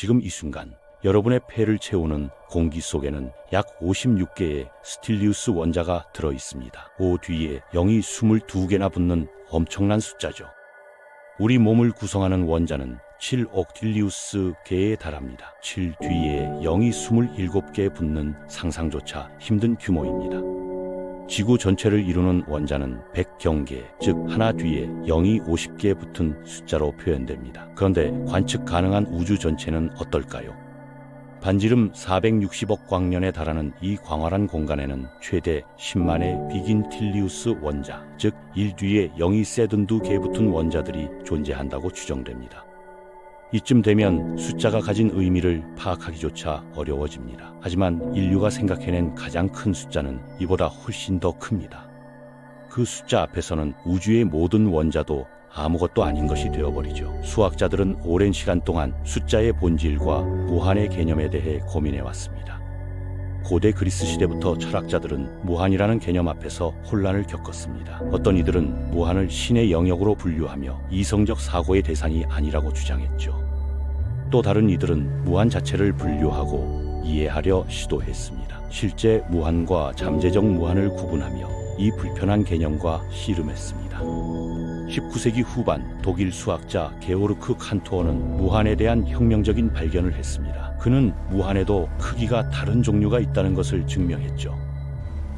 지금 이 순간 여러분의 폐를 채우는 공기 속에는 약 56개의 스틸리우스 원자가 들어 있습니다. 5 뒤에 0이 22개나 붙는 엄청난 숫자죠. 우리 몸을 구성하는 원자는 7옥틸리우스 개에 달합니다. 7 뒤에 0이 27개 붙는 상상조차 힘든 규모입니다. 지구 전체를 이루는 원자는 100경개, 즉 하나 뒤에 0이 50개 붙은 숫자로 표현됩니다. 그런데 관측 가능한 우주 전체는 어떨까요? 반지름 460억 광년에 달하는 이 광활한 공간에는 최대 10만의 비긴틸리우스 원자, 즉 1 뒤에 0이 32개 붙은 원자들이 존재한다고 추정됩니다. 이쯤 되면 숫자가 가진 의미를 파악하기조차 어려워집니다. 하지만 인류가 생각해낸 가장 큰 숫자는 이보다 훨씬 더 큽니다. 그 숫자 앞에서는 우주의 모든 원자도 아무것도 아닌 것이 되어버리죠. 수학자들은 오랜 시간 동안 숫자의 본질과 무한의 개념에 대해 고민해왔습니다. 고대 그리스 시대부터 철학자들은 무한이라는 개념 앞에서 혼란을 겪었습니다. 어떤 이들은 무한을 신의 영역으로 분류하며 이성적 사고의 대상이 아니라고 주장했죠. 또 다른 이들은 무한 자체를 분류하고 이해하려 시도했습니다. 실제 무한과 잠재적 무한을 구분하며 이 불편한 개념과 씨름했습니다. 19세기 후반 독일 수학자 게오르크 칸토어는 무한에 대한 혁명적인 발견을 했습니다. 그는 무한에도 크기가 다른 종류가 있다는 것을 증명했죠.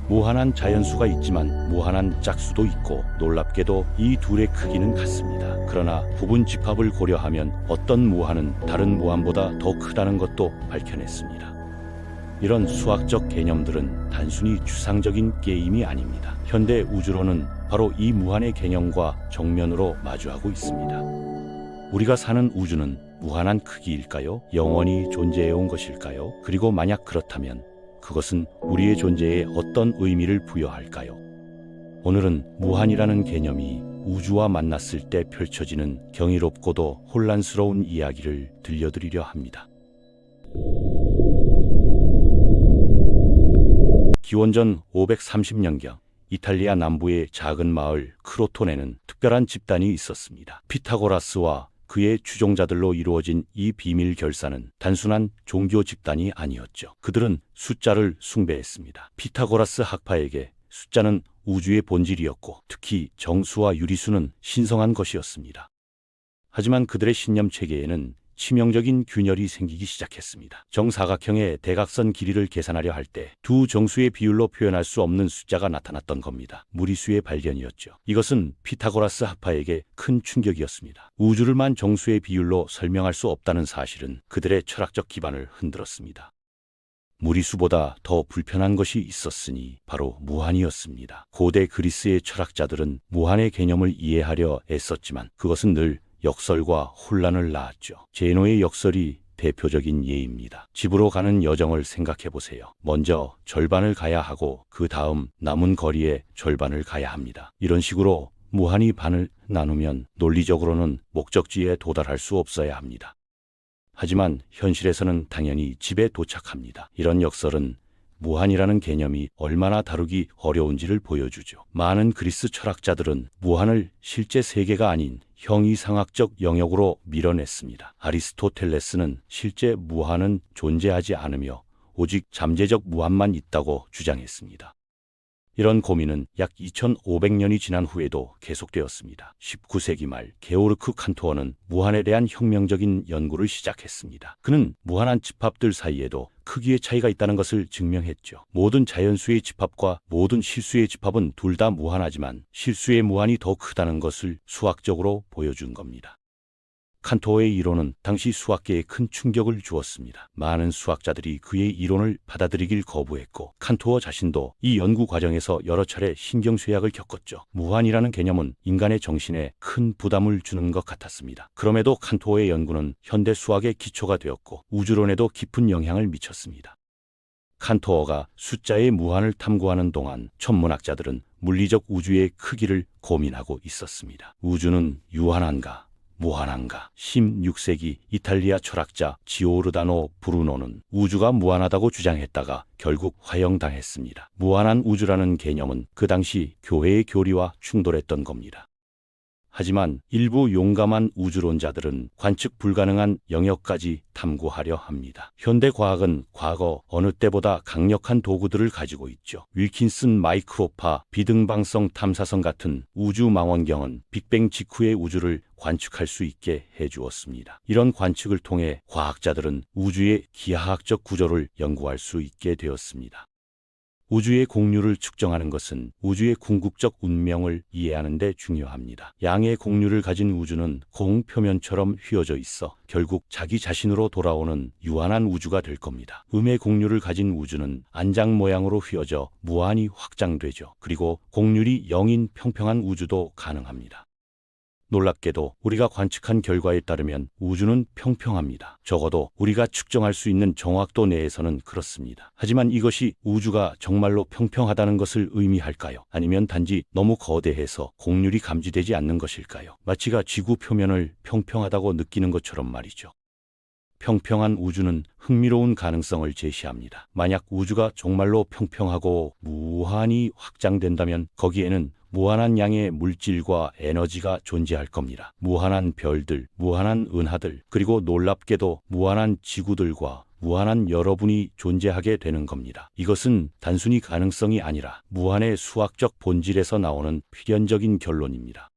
무한한 자연수가 있지만 무한한 짝수도 있고 놀랍게도 이 둘의 크기는 같습니다. 그러나 부분 집합을 고려하면 어떤 무한은 다른 무한보다 더 크다는 것도 밝혀냈습니다. 이런 수학적 개념들은 단순히 추상적인 게임이 아닙니다. 현대 우주론은 바로 이 무한의 개념과 정면으로 마주하고 있습니다. 우리가 사는 우주는 무한한 크기일까요? 영원히 존재해온 것일까요? 그리고 만약 그렇다면 그것은 우리의 존재에 어떤 의미를 부여할까요? 오늘은 무한이라는 개념이 우주와 만났을 때 펼쳐지는 경이롭고도 혼란스러운 이야기를 들려드리려 합니다. 기원전 530년경 이탈리아 남부의 작은 마을 크로토네는 특별한 집단이 있었습니다. 피타고라스와 그의 추종자들로 이루어진 이 비밀 결사는 단순한 종교 집단이 아니었죠. 그들은 숫자를 숭배했습니다. 피타고라스 학파에게 숫자는 우주의 본질이었고 특히 정수와 유리수는 신성한 것이었습니다. 하지만 그들의 신념 체계에는 치명적인 균열이 생기기 시작했습니다. 정사각형의 대각선 길이를 계산하려 할 때 두 정수의 비율로 표현할 수 없는 숫자가 나타났던 겁니다. 무리수의 발견이었죠. 이것은 피타고라스 학파에게 큰 충격이었습니다. 우주를만 정수의 비율로 설명할 수 없다는 사실은 그들의 철학적 기반을 흔들었습니다. 무리수보다 더 불편한 것이 있었으니 바로 무한이었습니다. 고대 그리스의 철학자들은 무한의 개념을 이해하려 애썼지만 그것은 늘 역설과 혼란을 낳았죠. 제노의 역설이 대표적인 예입니다. 집으로 가는 여정을 생각해 보세요. 먼저 절반을 가야 하고 그 다음 남은 거리의 절반을 가야 합니다. 이런 식으로 무한히 반을 나누면 논리적으로는 목적지에 도달할 수 없어야 합니다. 하지만 현실에서는 당연히 집에 도착합니다. 이런 역설은 무한이라는 개념이 얼마나 다루기 어려운지를 보여주죠. 많은 그리스 철학자들은 무한을 실제 세계가 아닌 형이상학적 영역으로 밀어냈습니다. 아리스토텔레스는 실제 무한은 존재하지 않으며 오직 잠재적 무한만 있다고 주장했습니다. 이런 고민은 약 2500년이 지난 후에도 계속되었습니다. 19세기 말 게오르크 칸토어는 무한에 대한 혁명적인 연구를 시작했습니다. 그는 무한한 집합들 사이에도 크기의 차이가 있다는 것을 증명했죠. 모든 자연수의 집합과 모든 실수의 집합은 둘 다 무한하지만 실수의 무한이 더 크다는 것을 수학적으로 보여준 겁니다. 칸토어의 이론은 당시 수학계에 큰 충격을 주었습니다. 많은 수학자들이 그의 이론을 받아들이길 거부했고 칸토어 자신도 이 연구 과정에서 여러 차례 신경쇠약을 겪었죠. 무한이라는 개념은 인간의 정신에 큰 부담을 주는 것 같았습니다. 그럼에도 칸토어의 연구는 현대 수학의 기초가 되었고 우주론에도 깊은 영향을 미쳤습니다. 칸토어가 숫자의 무한을 탐구하는 동안 천문학자들은 물리적 우주의 크기를 고민하고 있었습니다. 우주는 유한한가? 무한한가? 16세기 이탈리아 철학자 지오르다노 브루노는 우주가 무한하다고 주장했다가 결국 화형당했습니다. 무한한 우주라는 개념은 그 당시 교회의 교리와 충돌했던 겁니다. 하지만 일부 용감한 우주론자들은 관측 불가능한 영역까지 탐구하려 합니다. 현대 과학은 과거 어느 때보다 강력한 도구들을 가지고 있죠. 윌킨슨 마이크로파 비등방성 탐사선 같은 우주 망원경은 빅뱅 직후의 우주를 관측할 수 있게 해주었습니다. 이런 관측을 통해 과학자들은 우주의 기하학적 구조를 연구할 수 있게 되었습니다. 우주의 공류를 측정하는 것은 우주의 궁극적 운명을 이해하는 데 중요합니다. 양의 공류를 가진 우주는 공 표면처럼 휘어져 있어 결국 자기 자신으로 돌아오는 유한한 우주가 될 겁니다. 음의 공류를 가진 우주는 안장 모양으로 휘어져 무한히 확장되죠. 그리고 공률이 0인 평평한 우주도 가능합니다. 놀랍게도 우리가 관측한 결과에 따르면 우주는 평평합니다. 적어도 우리가 측정할 수 있는 정확도 내에서는 그렇습니다. 하지만 이것이 우주가 정말로 평평하다는 것을 의미할까요? 아니면 단지 너무 거대해서 공률이 감지되지 않는 것일까요? 마치가 지구 표면을 평평하다고 느끼는 것처럼 말이죠. 평평한 우주는 흥미로운 가능성을 제시합니다. 만약 우주가 정말로 평평하고 무한히 확장된다면 거기에는 무한한 양의 물질과 에너지가 존재할 겁니다. 무한한 별들, 무한한 은하들, 그리고 놀랍게도 무한한 지구들과 무한한 여러분이 존재하게 되는 겁니다. 이것은 단순히 가능성이 아니라 무한의 수학적 본질에서 나오는 필연적인 결론입니다.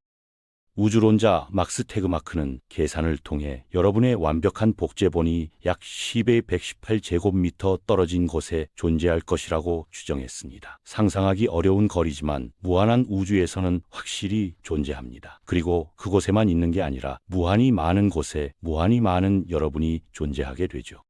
우주론자 막스 테그마크는 계산을 통해 여러분의 완벽한 복제본이 약 10의 118제곱미터 떨어진 곳에 존재할 것이라고 추정했습니다. 상상하기 어려운 거리지만 무한한 우주에서는 확실히 존재합니다. 그리고 그곳에만 있는 게 아니라 무한히 많은 곳에 무한히 많은 여러분이 존재하게 되죠.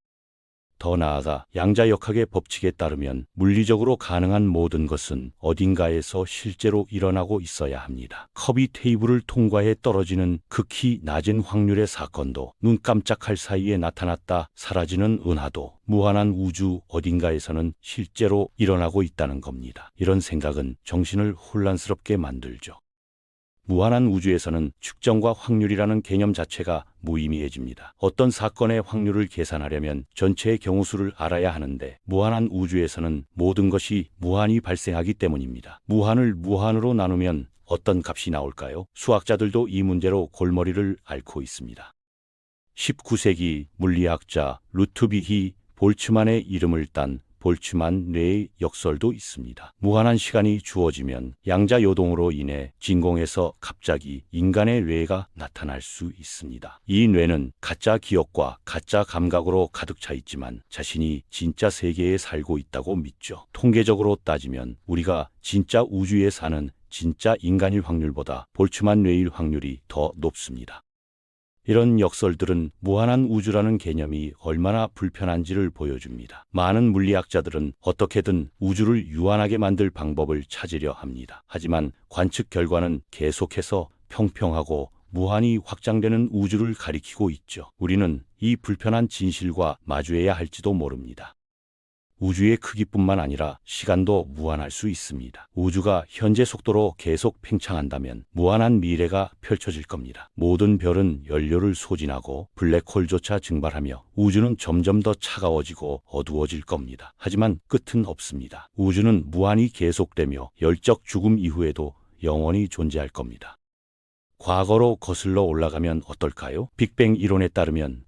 더 나아가 양자역학의 법칙에 따르면 물리적으로 가능한 모든 것은 어딘가에서 실제로 일어나고 있어야 합니다. 커비 테이블을 통과해 떨어지는 극히 낮은 확률의 사건도, 눈 깜짝할 사이에 나타났다 사라지는 은하도 무한한 우주 어딘가에서는 실제로 일어나고 있다는 겁니다. 이런 생각은 정신을 혼란스럽게 만들죠. 무한한 우주에서는 측정과 확률이라는 개념 자체가 무의미해집니다. 어떤 사건의 확률을 계산하려면 전체의 경우수를 알아야 하는데 무한한 우주에서는 모든 것이 무한히 발생하기 때문입니다. 무한을 무한으로 나누면 어떤 값이 나올까요? 수학자들도 이 문제로 골머리를 앓고 있습니다. 19세기 물리학자 루트비히 볼츠만의 이름을 딴 볼츠만 뇌의 역설도 있습니다. 무한한 시간이 주어지면 양자 요동으로 인해 진공에서 갑자기 인간의 뇌가 나타날 수 있습니다. 이 뇌는 가짜 기억과 가짜 감각으로 가득 차 있지만 자신이 진짜 세계에 살고 있다고 믿죠. 통계적으로 따지면 우리가 진짜 우주에 사는 진짜 인간일 확률보다 볼츠만 뇌일 확률이 더 높습니다. 이런 역설들은 무한한 우주라는 개념이 얼마나 불편한지를 보여줍니다. 많은 물리학자들은 어떻게든 우주를 유한하게 만들 방법을 찾으려 합니다. 하지만 관측 결과는 계속해서 평평하고 무한히 확장되는 우주를 가리키고 있죠. 우리는 이 불편한 진실과 마주해야 할지도 모릅니다. 우주의 크기뿐만 아니라 시간도 무한할 수 있습니다. 우주가 현재 속도로 계속 팽창한다면 무한한 미래가 펼쳐질 겁니다. 모든 별은 연료를 소진하고 블랙홀조차 증발하며 우주는 점점 더 차가워지고 어두워질 겁니다. 하지만 끝은 없습니다. 우주는 무한히 계속되며 열적 죽음 이후에도 영원히 존재할 겁니다. 과거로 거슬러 올라가면 어떨까요? 빅뱅 이론에 따르면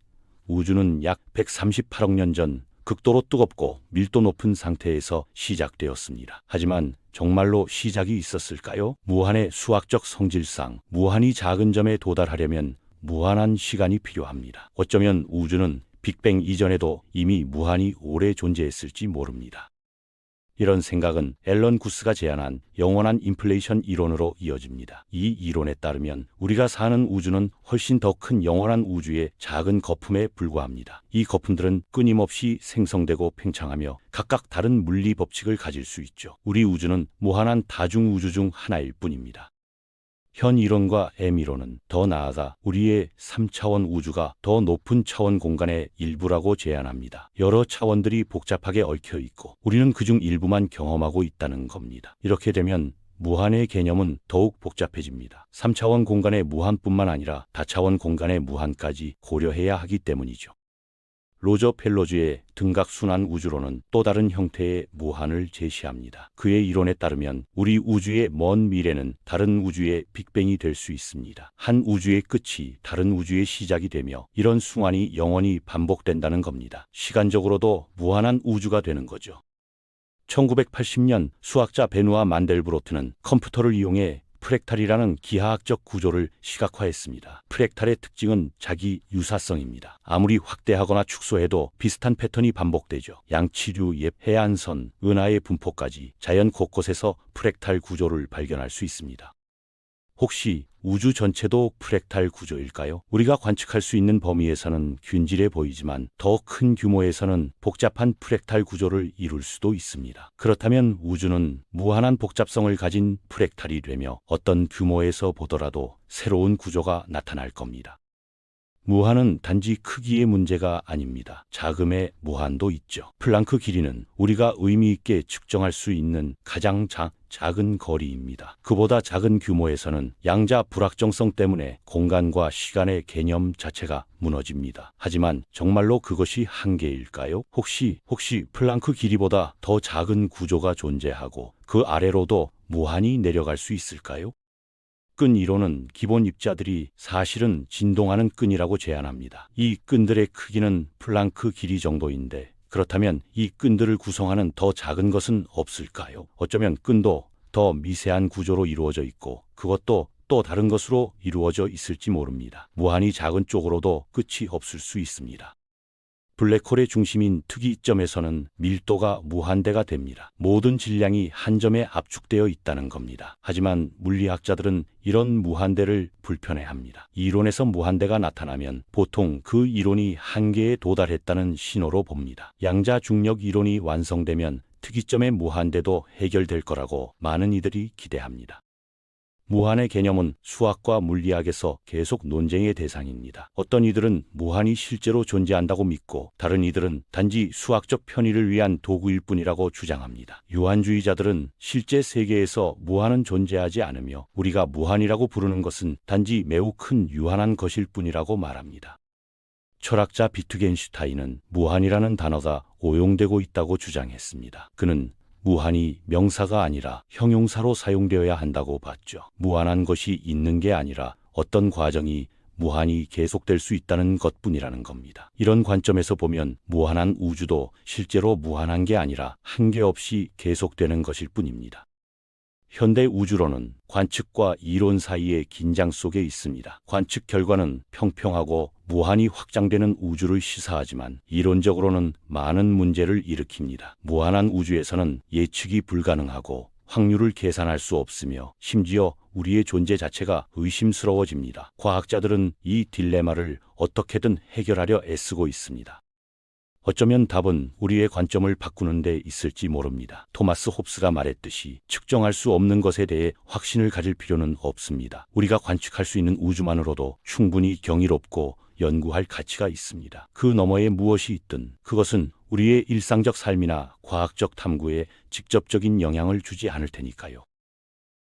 우주는 약 138억 년 전 극도로 뜨겁고 밀도 높은 상태에서 시작되었습니다. 하지만 정말로 시작이 있었을까요? 무한의 수학적 성질상 무한히 작은 점에 도달하려면 무한한 시간이 필요합니다. 어쩌면 우주는 빅뱅 이전에도 이미 무한히 오래 존재했을지 모릅니다. 이런 생각은 앨런 구스가 제안한 영원한 인플레이션 이론으로 이어집니다. 이 이론에 따르면 우리가 사는 우주는 훨씬 더 큰 영원한 우주의 작은 거품에 불과합니다. 이 거품들은 끊임없이 생성되고 팽창하며 각각 다른 물리 법칙을 가질 수 있죠. 우리 우주는 무한한 다중 우주 중 하나일 뿐입니다. 현 이론과 M 이론은 더 나아가 우리의 3차원 우주가 더 높은 차원 공간의 일부라고 제안합니다. 여러 차원들이 복잡하게 얽혀 있고 우리는 그중 일부만 경험하고 있다는 겁니다. 이렇게 되면 무한의 개념은 더욱 복잡해집니다. 3차원 공간의 무한뿐만 아니라 다차원 공간의 무한까지 고려해야 하기 때문이죠. 로저 펠로즈의 등각순환 우주론은 또 다른 형태의 무한을 제시합니다. 그의 이론에 따르면 우리 우주의 먼 미래는 다른 우주의 빅뱅이 될 수 있습니다. 한 우주의 끝이 다른 우주의 시작이 되며 이런 순환이 영원히 반복된다는 겁니다. 시간적으로도 무한한 우주가 되는 거죠. 1980년 수학자 베누아 만델브로트는 컴퓨터를 이용해 프랙탈이라는 기하학적 구조를 시각화했습니다. 프랙탈의 특징은 자기 유사성입니다. 아무리 확대하거나 축소해도 비슷한 패턴이 반복되죠. 양치류, 예, 해안선, 은하의 분포까지 자연 곳곳에서 프랙탈 구조를 발견할 수 있습니다. 혹시 우주 전체도 프랙탈 구조일까요? 우리가 관측할 수 있는 범위에서는 균질해 보이지만 더 큰 규모에서는 복잡한 프랙탈 구조를 이룰 수도 있습니다. 그렇다면 우주는 무한한 복잡성을 가진 프랙탈이 되며 어떤 규모에서 보더라도 새로운 구조가 나타날 겁니다. 무한은 단지 크기의 문제가 아닙니다. 자금의 무한도 있죠. 플랑크 길이는 우리가 의미 있게 측정할 수 있는 가장 작은 거리입니다. 그보다 작은 규모에서는 양자 불확정성 때문에 공간과 시간의 개념 자체가 무너집니다. 하지만 정말로 그것이 한계일까요? 혹시 플랑크 길이보다 더 작은 구조가 존재하고 그 아래로도 무한히 내려갈 수 있을까요? 끈 이론은 기본 입자들이 사실은 진동하는 끈이라고 제안합니다. 이 끈들의 크기는 플랑크 길이 정도인데 그렇다면 이 끈들을 구성하는 더 작은 것은 없을까요? 어쩌면 끈도 더 미세한 구조로 이루어져 있고 그것도 또 다른 것으로 이루어져 있을지 모릅니다. 무한히 작은 쪽으로도 끝이 없을 수 있습니다. 블랙홀의 중심인 특이점에서는 밀도가 무한대가 됩니다. 모든 질량이 한 점에 압축되어 있다는 겁니다. 하지만 물리학자들은 이런 무한대를 불편해합니다. 이론에서 무한대가 나타나면 보통 그 이론이 한계에 도달했다는 신호로 봅니다. 양자 중력 이론이 완성되면 특이점의 무한대도 해결될 거라고 많은 이들이 기대합니다. 무한의 개념은 수학과 물리학에서 계속 논쟁의 대상입니다. 어떤 이들은 무한이 실제로 존재한다고 믿고 다른 이들은 단지 수학적 편의를 위한 도구일 뿐이라고 주장합니다. 유한주의자들은 실제 세계에서 무한은 존재하지 않으며 우리가 무한이라고 부르는 것은 단지 매우 큰 유한한 것일 뿐이라고 말합니다. 철학자 비트겐슈타인은 무한이라는 단어가 오용되고 있다고 주장했습니다. 그는 무한이 명사가 아니라 형용사로 사용되어야 한다고 봤죠. 무한한 것이 있는 게 아니라 어떤 과정이 무한히 계속될 수 있다는 것뿐이라는 겁니다. 이런 관점에서 보면 무한한 우주도 실제로 무한한 게 아니라 한계 없이 계속되는 것일 뿐입니다. 현대 우주론은 관측과 이론 사이의 긴장 속에 있습니다. 관측 결과는 평평하고 무한히 확장되는 우주를 시사하지만 이론적으로는 많은 문제를 일으킵니다. 무한한 우주에서는 예측이 불가능하고 확률을 계산할 수 없으며 심지어 우리의 존재 자체가 의심스러워집니다. 과학자들은 이 딜레마를 어떻게든 해결하려 애쓰고 있습니다. 어쩌면 답은 우리의 관점을 바꾸는 데 있을지 모릅니다. 토마스 홉스가 말했듯이 측정할 수 없는 것에 대해 확신을 가질 필요는 없습니다. 우리가 관측할 수 있는 우주만으로도 충분히 경이롭고 연구할 가치가 있습니다. 그 너머에 무엇이 있든 그것은 우리의 일상적 삶이나 과학적 탐구에 직접적인 영향을 주지 않을 테니까요.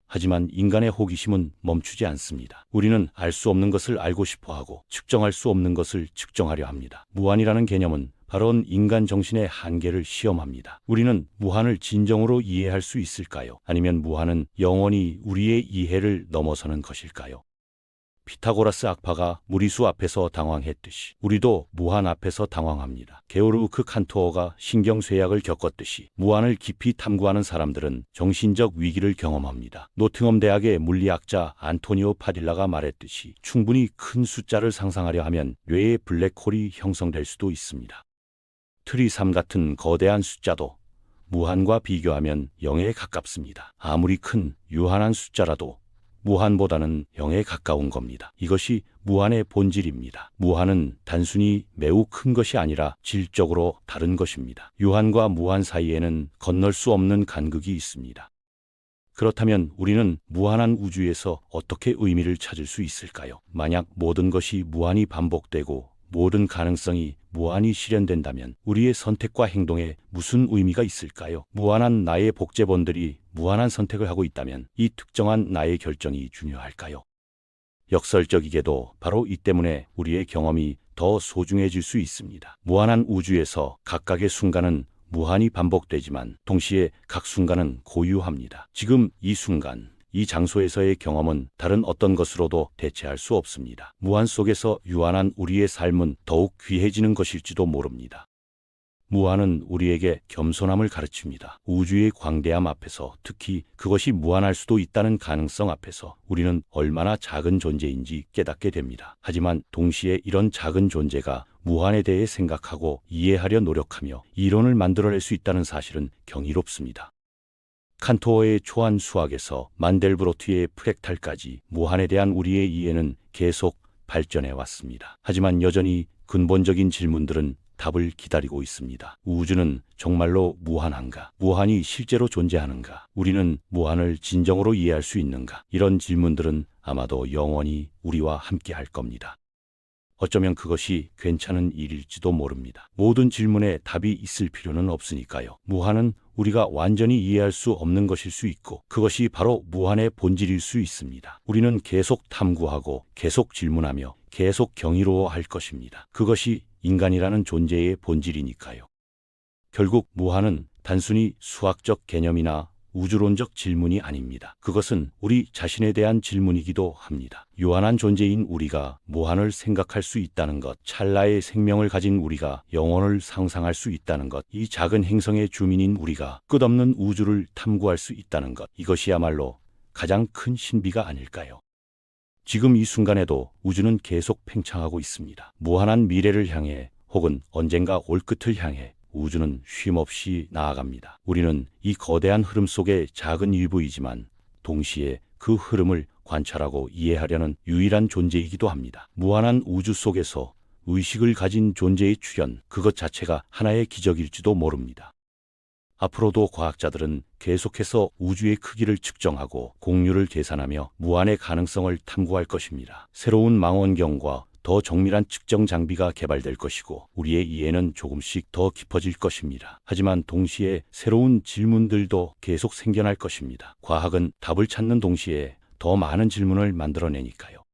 하지만 인간의 호기심은 멈추지 않습니다. 우리는 알 수 없는 것을 알고 싶어하고 측정할 수 없는 것을 측정하려 합니다. 무한이라는 개념은 바로 인간 정신의 한계를 시험합니다. 우리는 무한을 진정으로 이해할 수 있을까요? 아니면 무한은 영원히 우리의 이해를 넘어서는 것일까요? 피타고라스 악파가 무리수 앞에서 당황했듯이 우리도 무한 앞에서 당황합니다. 게오르크 칸토어가 신경쇠약을 겪었듯이 무한을 깊이 탐구하는 사람들은 정신적 위기를 경험합니다. 노팅엄 대학의 물리학자 안토니오 파딜라가 말했듯이 충분히 큰 숫자를 상상하려 하면 뇌에 블랙홀이 형성될 수도 있습니다. 트리 3 같은 거대한 숫자도 무한과 비교하면 0에 가깝습니다. 아무리 큰 유한한 숫자라도 무한보다는 0에 가까운 겁니다. 이것이 무한의 본질입니다. 무한은 단순히 매우 큰 것이 아니라 질적으로 다른 것입니다. 유한과 무한 사이에는 건널 수 없는 간극이 있습니다. 그렇다면 우리는 무한한 우주에서 어떻게 의미를 찾을 수 있을까요? 만약 모든 것이 무한히 반복되고 모든 가능성이 무한히 실현된다면 우리의 선택과 행동에 무슨 의미가 있을까요? 무한한 나의 복제본들이 무한한 선택을 하고 있다면 이 특정한 나의 결정이 중요할까요? 역설적이게도 바로 이 때문에 우리의 경험이 더 소중해질 수 있습니다. 무한한 우주에서 각각의 순간은 무한히 반복되지만 동시에 각 순간은 고유합니다. 지금 이 순간, 이 장소에서의 경험은 다른 어떤 것으로도 대체할 수 없습니다. 무한 속에서 유한한 우리의 삶은 더욱 귀해지는 것일지도 모릅니다. 무한은 우리에게 겸손함을 가르칩니다. 우주의 광대함 앞에서, 특히 그것이 무한할 수도 있다는 가능성 앞에서 우리는 얼마나 작은 존재인지 깨닫게 됩니다. 하지만 동시에 이런 작은 존재가 무한에 대해 생각하고 이해하려 노력하며 이론을 만들어낼 수 있다는 사실은 경이롭습니다. 칸토어의 초안 수학에서 만델브로트의 프랙탈까지 무한에 대한 우리의 이해는 계속 발전해 왔습니다. 하지만 여전히 근본적인 질문들은 답을 기다리고 있습니다. 우주는 정말로 무한한가? 무한이 실제로 존재하는가? 우리는 무한을 진정으로 이해할 수 있는가? 이런 질문들은 아마도 영원히 우리와 함께 할 겁니다. 어쩌면 그것이 괜찮은 일일지도 모릅니다. 모든 질문에 답이 있을 필요는 없으니까요. 무한은 우리가 완전히 이해할 수 없는 것일 수 있고 그것이 바로 무한의 본질일 수 있습니다. 우리는 계속 탐구하고 계속 질문하며 계속 경이로워할 것입니다. 그것이 인간이라는 존재의 본질이니까요. 결국 무한은 단순히 수학적 개념이나 우주론적 질문이 아닙니다. 그것은 우리 자신에 대한 질문이기도 합니다. 유한한 존재인 우리가 무한을 생각할 수 있다는 것, 찰나의 생명을 가진 우리가 영혼을 상상할 수 있다는 것, 이 작은 행성의 주민인 우리가 끝없는 우주를 탐구할 수 있다는 것, 이것이야말로 가장 큰 신비가 아닐까요? 지금 이 순간에도 우주는 계속 팽창하고 있습니다. 무한한 미래를 향해 혹은 언젠가 올 끝을 향해 우주는 쉼없이 나아갑니다. 우리는 이 거대한 흐름 속의 작은 일부이지만 동시에 그 흐름을 관찰하고 이해하려는 유일한 존재이기도 합니다. 무한한 우주 속에서 의식을 가진 존재의 출현, 그것 자체가 하나의 기적일지도 모릅니다. 앞으로도 과학자들은 계속해서 우주의 크기를 측정하고 공률을 계산하며 무한의 가능성을 탐구할 것입니다. 새로운 망원경과 더 정밀한 측정 장비가 개발될 것이고 우리의 이해는 조금씩 더 깊어질 것입니다. 하지만 동시에 새로운 질문들도 계속 생겨날 것입니다. 과학은 답을 찾는 동시에 더 많은 질문을 만들어내니까요.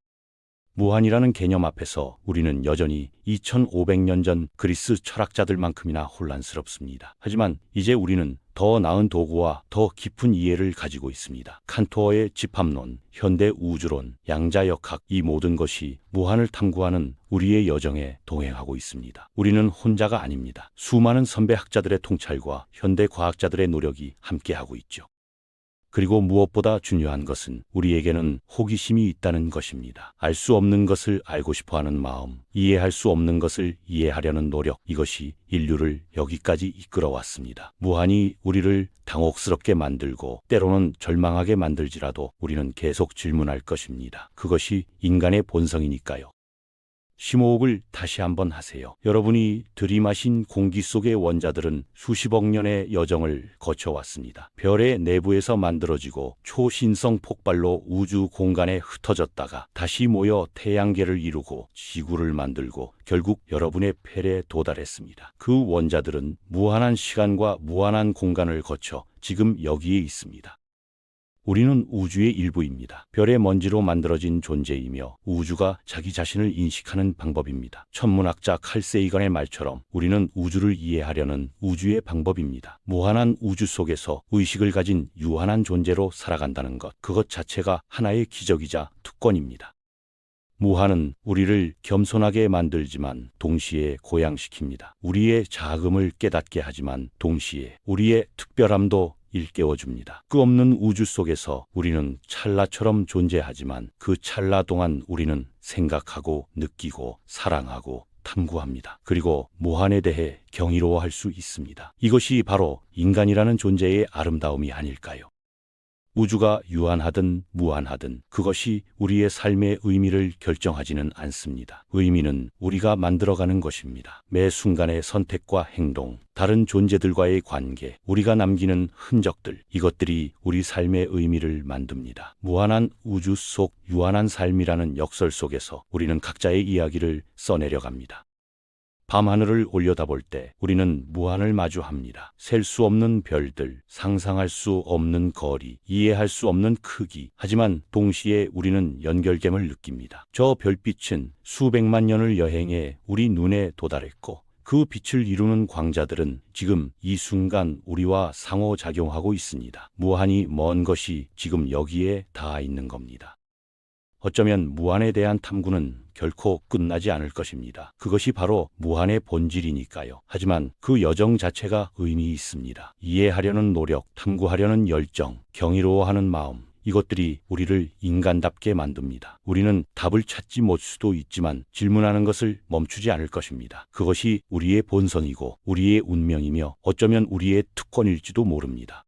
무한이라는 개념 앞에서 우리는 여전히 2500년 전 그리스 철학자들만큼이나 혼란스럽습니다. 하지만 이제 우리는 더 나은 도구와 더 깊은 이해를 가지고 있습니다. 칸토어의 집합론, 현대 우주론, 양자역학, 이 모든 것이 무한을 탐구하는 우리의 여정에 동행하고 있습니다. 우리는 혼자가 아닙니다. 수많은 선배 학자들의 통찰과 현대 과학자들의 노력이 함께하고 있죠. 그리고 무엇보다 중요한 것은 우리에게는 호기심이 있다는 것입니다. 알 수 없는 것을 알고 싶어하는 마음, 이해할 수 없는 것을 이해하려는 노력, 이것이 인류를 여기까지 이끌어왔습니다. 무한히 우리를 당혹스럽게 만들고 때로는 절망하게 만들지라도 우리는 계속 질문할 것입니다. 그것이 인간의 본성이니까요. 심호흡을 다시 한번 하세요. 여러분이 들이마신 공기 속의 원자들은 수십억 년의 여정을 거쳐왔습니다. 별의 내부에서 만들어지고 초신성 폭발로 우주 공간에 흩어졌다가 다시 모여 태양계를 이루고 지구를 만들고 결국 여러분의 폐에 도달했습니다. 그 원자들은 무한한 시간과 무한한 공간을 거쳐 지금 여기에 있습니다. 우리는 우주의 일부입니다. 별의 먼지로 만들어진 존재이며 우주가 자기 자신을 인식하는 방법입니다. 천문학자 칼 세이건의 말처럼 우리는 우주를 이해하려는 우주의 방법입니다. 무한한 우주 속에서 의식을 가진 유한한 존재로 살아간다는 것, 그것 자체가 하나의 기적이자 특권입니다. 무한은 우리를 겸손하게 만들지만 동시에 고양시킵니다. 우리의 작음을 깨닫게 하지만 동시에 우리의 특별함도 일깨워줍니다. 끝없는 우주 속에서 우리는 찰나처럼 존재하지만 그 찰나 동안 우리는 생각하고 느끼고 사랑하고 탐구합니다. 그리고 무한에 대해 경이로워할 수 있습니다. 이것이 바로 인간이라는 존재의 아름다움이 아닐까요? 우주가 유한하든 무한하든 그것이 우리의 삶의 의미를 결정하지는 않습니다. 의미는 우리가 만들어가는 것입니다. 매 순간의 선택과 행동, 다른 존재들과의 관계, 우리가 남기는 흔적들, 이것들이 우리 삶의 의미를 만듭니다. 무한한 우주 속 유한한 삶이라는 역설 속에서 우리는 각자의 이야기를 써내려갑니다. 밤하늘을 올려다볼 때 우리는 무한을 마주합니다. 셀 수 없는 별들, 상상할 수 없는 거리, 이해할 수 없는 크기. 하지만 동시에 우리는 연결됨을 느낍니다. 저 별빛은 수백만 년을 여행해 우리 눈에 도달했고 그 빛을 이루는 광자들은 지금 이 순간 우리와 상호작용하고 있습니다. 무한히 먼 것이 지금 여기에 닿아 있는 겁니다. 어쩌면 무한에 대한 탐구는 결코 끝나지 않을 것입니다. 그것이 바로 무한의 본질이니까요. 하지만 그 여정 자체가 의미 있습니다. 이해하려는 노력, 탐구하려는 열정, 경이로워하는 마음, 이것들이 우리를 인간답게 만듭니다. 우리는 답을 찾지 못 수도 있지만 질문하는 것을 멈추지 않을 것입니다. 그것이 우리의 본성이고 우리의 운명이며 어쩌면 우리의 특권일지도 모릅니다.